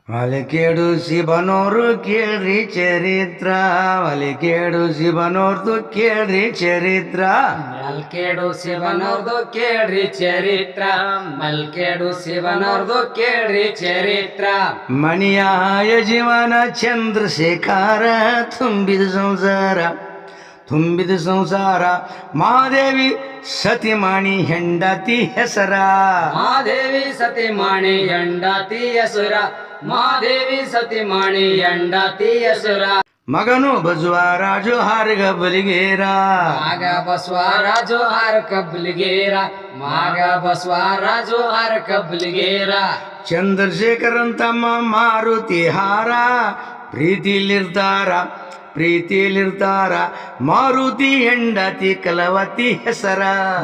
ಒಲಿಕೇಡು ಶಿವನೋರು ಕೇಳ್ರಿ ಚರಿತ್ರ ಒಲಿಕೇಡು ಶಿವನೋರ್ದು ಕೇಳ್ರಿ ಚರಿತ್ರ ಮಲ್ಕೇಡು ಶಿವನೋರ್ದು ಕೇಳ್ರಿ ಚರಿತ್ರ ಮಲ್ಕೇಡು ಶಿವನೋರ್ದು ಕೇಳ್ರಿ ಚರಿತ್ರ ಮಣಿಯಾಯ ಜೀವನ ಚಂದ್ರಶೇಖರ ತುಂಬಿದ ಸಂಸಾರ ಮಹಾದೇವಿ ಸತಿಮಾಣಿ ಹೆಂಡತಿ ಹೆಸರ ಮಹಾದೇವಿ ಸತಿಮಾಣಿ ಹೆಂಡತಿ ಹೆಸರ ಮಹಾದೇವಿ ಸತಿಮಾಣಿ ಹೆಂಡತಿ ಹೆಸರ ಮಗನು ಬಸವರಾಜು ಹಾರ್ಗ ಬಲಿಗೇರ ಮಾಗ ಬಸವರಾಜು ಹಾರ ಕಬ್ಲಿಗೇರ ಮಾಗ ಬಸವರಾಜು ಹಾರ ಕಬ್ಲಿಗೇರ ಚಂದ್ರಶೇಖರನ್ ತಮ್ಮ ಮಾರುತಿ ಹಾರ ಪ್ರೀತಿಲಿರ್ತಾರ ಮಾರುತಿ ಹೆಂಡತಿ ಕಲವತಿ ಹೆಸರ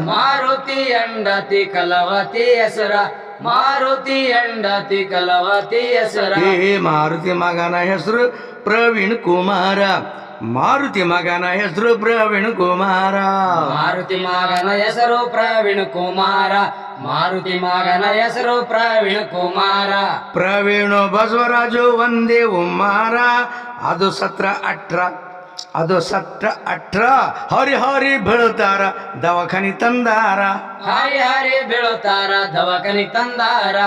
ಮಾರುತಿ ಹೆಂಡತಿ ಕಲವತಿ ಹೆಸರ ಮಾರುತಿ ಹೆಂಡತಿ ಕಲವತಿ ಹೆಸರ ಮಾರುತಿ ಮಗನ ಹೆಸರು ಪ್ರವೀಣ್ ಕುಮಾರ ಮಾರುತಿ ಮಗನ ಹೆಸರು ಪ್ರವೀಣ್ ಕುಮಾರ ಮಾರುತಿ ಮಗನ ಹೆಸರು ಪ್ರವೀಣ್ ಕುಮಾರ ಮಾರುತಿ ಮಗನ ಹೆಸರು ಪ್ರವೀಣ್ ಕುಮಾರ ಪ್ರವೀಣ್ ಬಸವರಾಜು ಒಂದೇ ಉಮ್ಮಾರ ಅದು ಸತ್ರ ಅಟ್ರ ಹರಿ ಬೀಳುತ್ತಾರ ದವಾಖಾನಿ ತಂದಾರ ಹರಿ ಬೀಳುತ್ತಾರ ದವಾಖಾನಿ ತಂದಾರ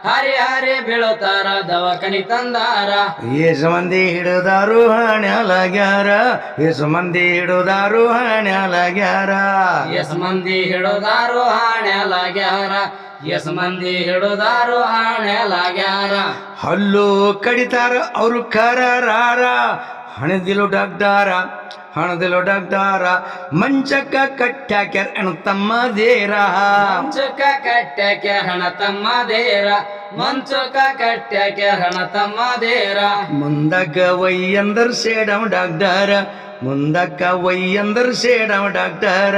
ಹರಿ ಬೀಳುತ್ತಾರ ದವಾಖಾನಿ ತಂದಾರ ಏಸು ಮಂದಿ ಹಿಡಿದಾರು ಹಣ್ಯಾಲಾಗ್ಯಾರ ಏಸು ಮಂದಿ ಹಿಡಿದಾರು ಹಣ್ಯಾಲಾಗ್ಯಾರ ಎಸ್ ಮಂದಿ ಹಿಡಿದಾರು ಹಾಣ್ಯಾಲಾಗ್ಯಾರ ಎಸ್ ಮಂದಿ ಹಿಡಿದಾರು ಹಾಣ್ಯಾಲಾಗ್ಯಾರ ಹಲ್ಲು ಕಡಿತಾರ ಅವರು ಕರಾರ ಹಣದಿಲು ಡಾಕ್ಟಾರ ಮಂಚಕ್ಕ ಕಟ್ಟ್ಯಾಕ್ಯಾರ ಅಣ್ಣ ತಮ್ಮ ದೇರ ಮಂಚಕ ಕಟ್ಟ್ಯಾಕೆ ಹಣ ತಮ್ಮ ದೇರ ಮಂಚಕ ಕಟ್ಟ್ಯಾಕೆ ಹಣ ತಮ್ಮ ದೇರ ಮುಂದಕ್ಕ ವೈಯಂದರ್ ಸೇಡಮ ಡಾಕ್ಟರ ಮುಂದಕ್ಕ ವೈಯಂದರ್ ಸೇಡಮ ಡಾಕ್ಟರ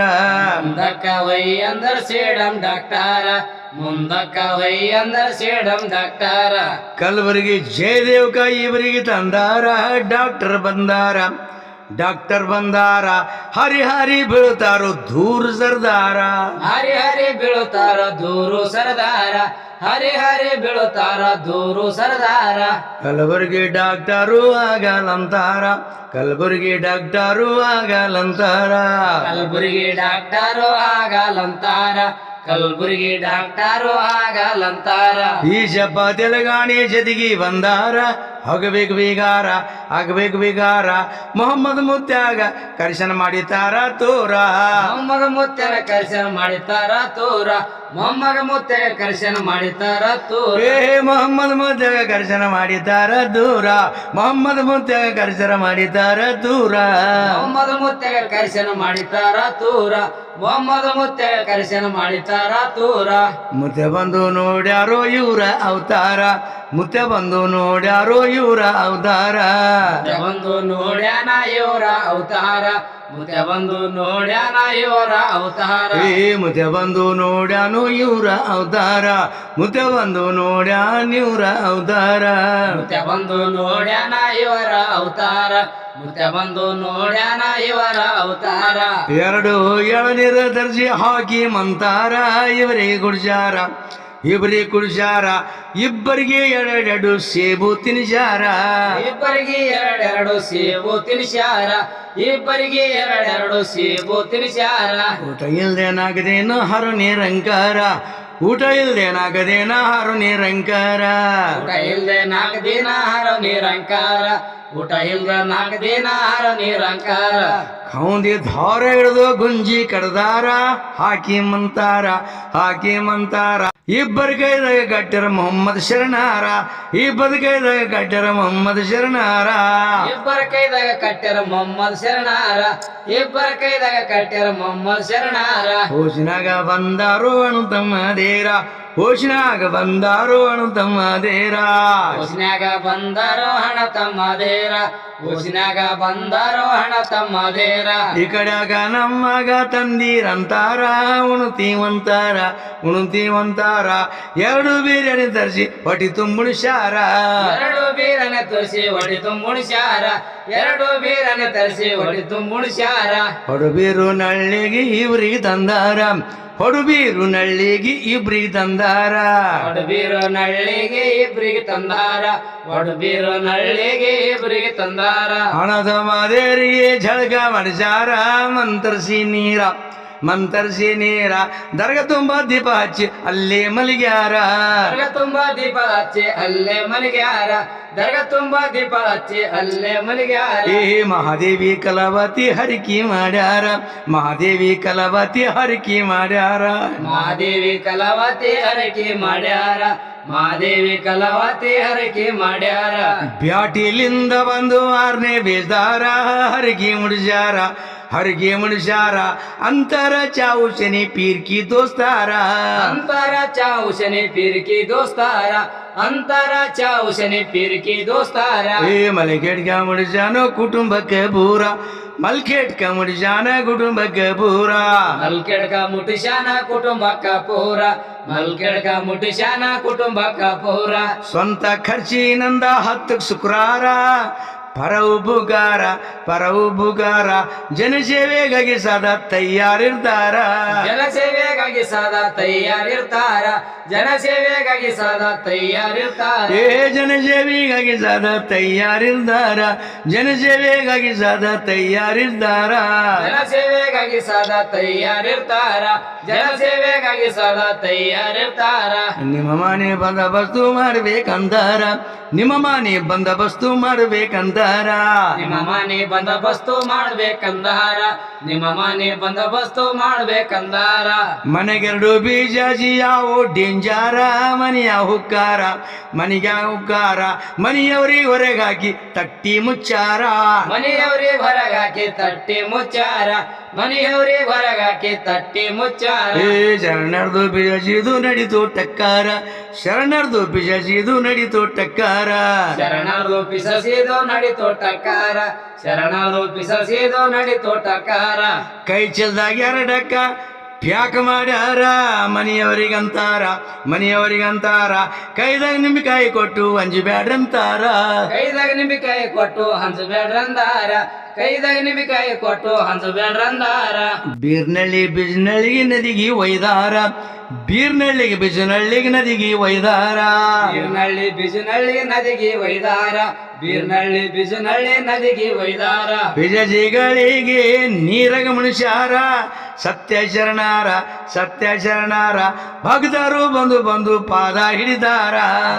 ಮುಂದಕ್ಕ ವೈ ಅಂದರ್ ಸೇಡಂ ಡಾಕ್ಟಾರ ಮುಂದಕ್ಕ ವೈ ಅಂದರ್ ಸೇಡಂ ಡಾಕ್ಟಾರ ಕಲಬುರಗಿ ಜಯದೇವ್ಕ ಇವರಿಗೆ ತಂದಾರ ಡಾಕ್ಟರ್ ಬಂದಾರ ಹರಿ ಬೀಳ್ತಾರೋ ದೂರ ಸರ್ದಾರ ಹರಿ ಬೀಳುತ್ತಾರ ದೂರು ಸರದಾರ ಹರಿ ಬೀಳುತ್ತಾರ ದೂರು ಸರದಾರ ಕಲಬುರಗಿ ಡಾಕ್ಟರು ಆಗಲಂತಾರ ಕಲಬುರಗಿ ಡಾಕ್ಟರು ಆಗಲಂತಾರ ಕಲಬುರಗಿ ಡಾಕ್ಟರು ಆಗಲಂತಾರ ಕಲಬುರಗಿ ಡಾಕ್ಟರು ಆಗಲಂತಾರ ಈಶಪ್ಪ ತೆಲಗಾಣಿ ಜದಿಗಿ ಬಂದಾರ ಆಗಬೇಕು ಬೀಗಾರ ಮೊಹಮ್ಮದ್ ಮುತ್ಯಾಗ ಕರ್ಶನ ಮಾಡಿತಾರ ತೋರ ಮೊಹಮ್ಮದ ಮುತ್ತರ ಕರ್ಶನ ಮಾಡಿತಾರ ತೋರ ಮೊಹಮ್ಮದ ಮುತ್ತರ ಕರ್ಶನ ಮಾಡಿತಾರ ತೋರ ಮೊಹಮ್ಮದ್ ಮುತ್ಯಾಗ ಕರ್ಶನ ಮಾಡಿತಾರ ದೂರ ಮೊಹಮ್ಮದ್ ಮುತ್ಯಾಗ ಕರ್ಶನ ಮಾಡಿತಾರ ದೂರ ಮೊಹಮ್ಮದ ಮುತ್ತರ ಕರ್ಶನ ಮಾಡಿತಾರ ತೋರ ಮೊಹಮ್ಮದ ಮುತ್ತರ ಕರ್ಶನ ಮಾಡಿತಾರ ತೋರ ಮುತ್ತೆ ಬಂದು ನೋಡ್ಯಾರೋ ಇವರ ಅವತಾರ ಮುತ್ತೆ ಬಂದು ನೋಡ್ಯಾರೋ ಇವರ ಅವತಾರ ಬಂದು ನೋಡ್ಯಾನ ಇವರ ಅವತಾರ ಮುತ್ತೆ ಬಂದು ನೋಡ್ಯಾನ ಇವರ ಅವತಾರ ಮುತ್ತೆ ಬಂದು ನೋಡ್ಯಾನು ಇವರ ಅವತಾರ ಮುತ್ತೆ ಬಂದು ನೋಡ್ಯಾನ ಇವರ ಅವತಾರ ಮುತ್ತೆ ಬಂದು ನೋಡ್ಯಾನ ಇವರ ಅವತಾರ ಮುತ್ತೆ ಬಂದು ನೋಡ್ಯಾನ ಇವರ ಅವತಾರ ಎರಡು ಎಳನೀರ ದರ್ಜಿ ಹಾಕಿ ಮಂತಾರ ಇವರಿಗೆ ಕುಡಿಸ್ಯಾರ ಇಬ್ಬರಿಗೆ ಎರಡೆರಡು ಸೇಬು ತಿನ್ಸ್ಯಾರ ಇಬ್ಬರಿಗೆ ಎರಡೆರಡು ಸೇಬು ತಿನ್ಸ್ಯಾರ ಇಬ್ಬರಿಗೆ ಎರಡೆರಡು ಸೇಬು ತಿನ್ಸ್ಯಾರ ಊಟ ಇಲ್ದೇನಾಗದೇನು ಹರು ನಿರಂಕಾರ ಊಟ ಇಲ್ದೇನಾಗದೇನ ಹರು ನಿರಂಕಾರ ಊಟ ಇಲ್ದೆ 4 ದಿನ ಹರ ನಿರಂಕಾರ ಊಟ ಇಲ್ದ 4 ದಿನ ಹರ ನಿರಂಕಾರ ಕೌಂದಿ ಧಾರ ಹಿಡಿದು ಗುಂಜಿ ಕಡ್ದಾರ ಹಾಕಿ ಮಂತಾರ ಇಬ್ಬರ ಕೈದಾಗ ಗಟ್ಟರ ಮೊಹಮ್ಮದ್ ಶರಣಾರ ಇಬ್ಬರ ಕೈದಾಗ ಗಟ್ಟರ ಮೊಹಮ್ಮದ್ ಶರಣಾರ ಇಬ್ಬರ ಕೈದಾಗ ಕಟ್ಟ್ಯಾರ ಮೊಹಮ್ಮದ್ ಶರಣಾರ ಇಬ್ಬರ ಕೈದಾಗ ಕಟ್ಟ್ಯಾರ ಮೊಹಮ್ಮದ್ ಶರಣಾರ ಹೋಶಿನಾಗ ಬಂದಾರು ಅಣು ತಮ್ಮ ದೇರ ಹೋಶಿನಾಗ ಬಂದಾರು ಅಣು ತಮ್ಮ ದೇರ ಓಸಿನಾಗ ಬಂದಾರೋ ಹಣ ತಮ್ಮ ದೇರ ಓಸಿನಾಗ ಬಂದಾರೋ ಹಣ ತಮ್ಮ ದೇರ ಈ ಕಡೆಯಾಗ ನಮ್ಮಗ ತಂದೀರಂತಾರ ಉಣುತ್ತೀವಂತಾರ ಎರಡು ಬಿರಿಯಾನಿ ತರಿಸಿ ಹೊಟ್ಟಿ ತುಂಬುಣಿಸ್ಯಾರ ಎರಡು ಬೀರನೆ ತರಿಸಿ ಹೊಡಿ ತುಂಬುಣಿಸ್ಯಾರ ಎರಡು ಬೀರನೆ ತರಿಸಿ ಹೊಡಿ ತುಂಬುಣಿಸ್ಯಾರ ಹೊಡಬೀರು ನಳ್ಳಿಗೆ ಇವ್ರಿಗೆ ತಂದಾರ ಹೊಡುಬೀರು ನಳ್ಳಿಗೆ ಇಬ್ರಿಗೆ ತಂದಾರ ಒಡಬೀರು ನಳ್ಳಿಗೆ ಇಬ್ರಿಗೆ ತಂದಾರ ಒಡಬೀರು ನಳ್ಳಿಗೆ ಇಬ್ರಿಗೆ ತಂದಾರ ಹಣದ ಮಾದೇರಿಗೆ ಝಳಕ ಮಡಿಸಾರ ಮಂತರ್ಸಿ ನೀರ ದರ್ಗ ತುಂಬ ದೀಪ ಹಚ್ಚಿ ಅಲ್ಲೇ ಮಲಗ್ಯಾರ ದರ್ಗ ತುಂಬಾ ದೀಪ ಹಚ್ಚಿ ಅಲ್ಲೇ ಮಲಗ್ಯಾರ ದರ್ಗ ತುಂಬಾ ದೀಪ ಹಚ್ಚಿ ಅಲ್ಲೇ ಮಲಗ್ಯಾರ ಏ ಮಹಾದೇವಿ ಕಲಾವತಿ ಹರಿಕಿ ಮಾಡ್ಯಾರ ಮಹಾದೇವಿ ಕಲಾವತಿ ಹರಿಕಿ ಮಾಡ್ಯಾರ ಮಹಾದೇವಿ ಕಲಾವತಿ ಹರಕೆ ಮಾಡ್ಯಾರ ಮಹಾದೇವಿ ಕಲಾವತಿ ಹರಕೆ ಮಾಡ್ಯಾರ ಬ್ಯಾಟಿಲಿಂದ ಬಂದು ಆರ್ನೆ ಬೇಸ್ದಾರ ಹರಿಗಿ ಮುಡಿಸ್ಯಾರ ಅಂತರ ಚಾವುಶನಿ ಪೀರ್ಕಿ ದೋಸ್ತಾರ ಅಂತರ ಚಾವುಶನಿ ಪಿರ್ಕಿ ದೋಸ್ತಾರ ಅಂತರ ಚಾವುಶನಿ ಪಿರ್ಕಿ ದೋಸ್ತಾರ ಏ ಮಲಗೇಡ್ಗ ಮುಡಿಸ್ಯಾನೋ ಕುಟುಂಬಕ್ಕೆ ಬೂರ ಮಲ್ಕೇಡ್ಕ ಮುಡಿಸ್ಯಾನ ಕುಟುಂಬಕ್ಕೆ ಬೂರ ಮಲ್ಕೆಡ್ಕ ಮುಟ್ಟಿಶಾನ ಕುಟುಂಬಕ್ಕ ಪೂರ ಮಲ್ಕೆಡ್ಕ ಮುಟ್ಟಿಶಾನ ಕುಟುಂಬಕ್ಕ ಪೂರ ಸ್ವಂತ ಖರ್ಚಿನಿಂದ 10 ಶುಕ್ರಾರ ಪರವು ಬುಗಾರ ಜನಸೇವೆಗಾಗಿ ಸದಾ ತಯಾರಿರ್ತಾರ ಜನಸೇವೆಗಾಗಿ ಸದಾ ತಯಾರಿರ್ತಾರ ಜನಸೇವೆಗಾಗಿ ಸದಾ ತಯಾರಿರ್ತಾರ ಏ ಜನಸೇವೆಗಾಗಿ ಸದಾ ತಯಾರಿರ್ತಾರ ಜನಸೇವೆಗಾಗಿ ಸದಾ ತಯಾರಿರ್ತಾರ ಜನಸೇವೆಗಾಗಿ ಸದಾ ತಯಾರಿರ್ತಾರ ಜನಸೇವೆಗಾಗಿ ಸದಾ ತಯಾರಿರ್ತಾರ ನಿಮ್ಮ ಮನೆ ಬಂದೋಬಸ್ತು ಮಾಡ್ಬೇಕಂದಾರ ನಿಮ್ಮ ಮನೆ ಬಂದೋಬಸ್ತು ಮಾಡ್ಬೇಕಂದಾರ ನಿಮ್ಮ ಮನೆ ಬಂದೋಬಸ್ತು ಮಾಡ್ಬೇಕಂದಾರ ನಿಮ್ಮ ಮನೆ ಬಂದೋಬಸ್ತು ಮಾಡ್ಬೇಕಂದಾರ ಮನೆಗೆರಡು ಬೀಜಾಜಿ ಯಾವ ಡೆಂಜಾರ ಮನೆಯ ಹುಕ್ಕಾರ ಮನೆಯವರಿಗೆ ಹೊರಗಾಕಿ ತಟ್ಟಿ ಮುಚ್ಚಾರ ಮನೆಯವರಿಗೆ ಹೊರಗಾಕಿ ತಟ್ಟಿ ಮುಚ್ಚಾರ ಮನೆಯವರಿಗೆ ಹೊರಗಾಕಿ ತಟ್ಟಿ ಮುಚ್ಚಾರ ಏ ಶರಣರ್ದು ಬಿಜಾಜಿದು ನಡೀತು ಟಕ್ಕಾರ ಶರಣರ್ದು ಬಿಜಾಜಿದು ನಡೀತು ಟಕ್ಕಾರ ಶರಣರು ಪಿಸಸಿದು ನಡಿ ತೋಟಕಾರ ಶರಣರು ಪಿಸಸಿದು ನಡಿ ತೋಟಕಾರ ಕೈ ಚೆಲ್ದಾಗ ಎರಡಕ್ಕ ಪ್ಯಾಕ್ ಮಾಡ್ಯಾರ ಮನೆಯವರಿಗಂತಾರ ಕೈದಾಗ ನಿಂಬಿಕಾಯಿ ಕೊಟ್ಟು ಅಂಜಬ್ಯಾಡ್ರಂತಾರ ಕೈದಾಗ ನಿಂಬಿಕಾಯಿ ಕೊಟ್ಟು ಹಂಚಬೇಡ್ರಂದಾರ ಕೈದಾಗ ನಿಂಬಿಕಾಯಿ ಕೊಟ್ಟು ಹಂಚಬೇಡ್ರಂದಾರ ಬೀರ್ನಳ್ಳಿ ಬಿಜ್ನಳ್ಳಿಗೆ ನದಿಗೆ ಒಯ್ದಾರ ಬೀರ್ನಳ್ಳಿಗೆ ಬಿಜ್ನಳ್ಳಿಗೆ ನದಿಗೆ ಒಯ್ದಾರ ಬೀರ್ನಳ್ಳಿ ಬಿಜನಳ್ಳಿ ನದಿಗೆ ಒಯ್ದಾರ ಬೀರ್ನಳ್ಳಿ ಬಿಜನಳ್ಳಿ ನದಿಗೆ ಒಯ್ದಾರ ಬಿಜಜಿಗಳಿಗೆ ನೀರಗ ಮನುಷ್ಯಾರ ಸತ್ಯ ಶರಣಾರ ಭಕ್ತರು ಬಂದು ಪಾದ ಹಿಡಿದಾರ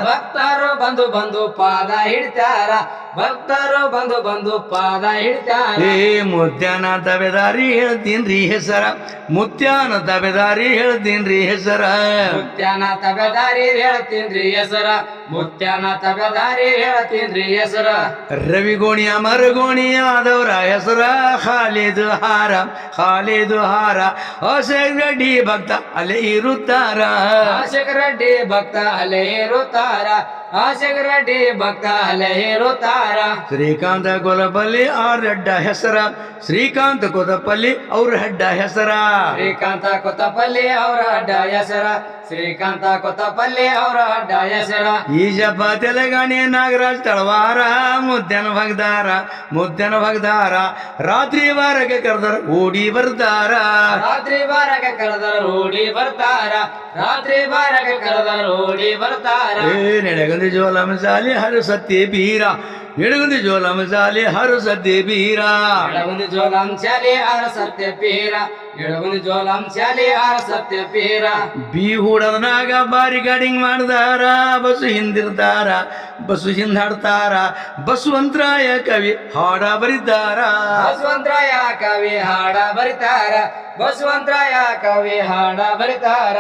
ಭಕ್ತರು ಬಂದು ಪಾದ ಹಿಡ್ತಾರ ಭಕ್ತರು ಬಂದು ಪಾದ ಹಿಡ್ತಾರ ಏ ಮುತ್ಯಾನ ತಬೆದಾರಿ ಹೇಳ್ತೀನ್ರಿ ಹೆಸರ ಮುತ್ಯಾನ ತಬೆದಾರಿ ಹೇಳ್ತೀನ್ರಿ ಹೆಸರ ಮುತ್ಯಾನ ತಬೆದಾರಿ ಹೇಳ್ತೀನ್ರಿ ಹೆಸರ ಮುತ್ಯಾನ ತಬೆದಾರಿ ಹೇಳ್ತೀನ್ರಿ ಹೆಸರ ರವಿಗೋಣಿಯ ಮರಗೋಣಿಯಾದವರ ಹೆಸರ ಖಾಲಿದು ಹಾರ ಹೊಸಗಡ್ಡಿ ಭಕ್ತ ಅಲ್ಲೇ ಇರುತ್ತಾರ ಆಶಕ ರೆಡ್ಡಿ ಭಕ್ತ ಅಲೆ ಇರುತ್ತಾರ ಆಶಕ ರೆಡ್ಡಿ ಭಕ್ತ ಅಲೆ ಇರುತ್ತಾರ ಶ್ರೀಕಾಂತ ಕೊಲಪಲ್ಲಿ ಅವ್ರ ಹೆಡ್ಡ ಹೆಸರ ಶ್ರೀಕಾಂತ ಕೊದಪಲ್ಲಿ ಅವ್ರ ಹೆಡ್ಡ ಹೆಸರ ಶ್ರೀಕಾಂತ ಕೊತ್ತಪಲ್ಲಿ ಅವರ ಅಡ್ಡ ಹೆಸರ ಶ್ರೀಕಾಂತ ಕೊತ್ತಪಲ್ಲಿ ಅವರ ಅಡ್ಡ ಹೆಸರ ಈಜಪ್ಪ ತೆಲಗಾಣಿ ನಾಗರಾಜ್ ತಳವಾರ ಮುದ್ದನ ಭಗ್ದಾರ ರಾತ್ರಿ ವಾರಕ್ಕೆ ಕರೆದರ ಓಡಿ ಬರ್ತಾರ ರಾತ್ರಿ ಬಾರಕ್ಕೆ ಕರೆದರ ಓಡಿ ಬರ್ತಾರ ರಾತ್ರಿ ಬಾರಕ್ಕೆ ಕರೆದರ ಓಡಿ ಬರ್ತಾರ ನೆಡಗಂದಿ ಜೋಲಂ ಸಾಲಿ ಹರು ಸತ್ಯ ಬೀರ ನೆಡಗುಂದಿ ಜೋಲಂ ಸಾಲಿ ಹರು ಸತ್ಯ ಬೀರ ಎಡಗುಂದಿ ಜೋಲಂ ಶಾಲೆ ಆರ ಸತ್ಯ ಪೀರ ಎಡಗುಂದಿ ಜೋಲಂ ಶಾಲೆ ಆರ ಸತ್ಯ ಪೀರ ಬಿ ಹೂಡದನಾಗ ಬಾರಿ ಗಾಡಿಂಗ್ ಮಾಡ್ದಾರ ಬಸ್ಸು ಹಿಂದಾಡ್ತಾರ ಬಸವಂತರಾಯ ಕವಿ ಹಾಡ ಬರಿತಾರ ಬಸವಂತರಾಯ ಕವಿ ಹಾಡ ಬರಿತಾರ ಬಸವಂತರಾಯ ಕವಿ ಹಾಡ ಬರಿತಾರ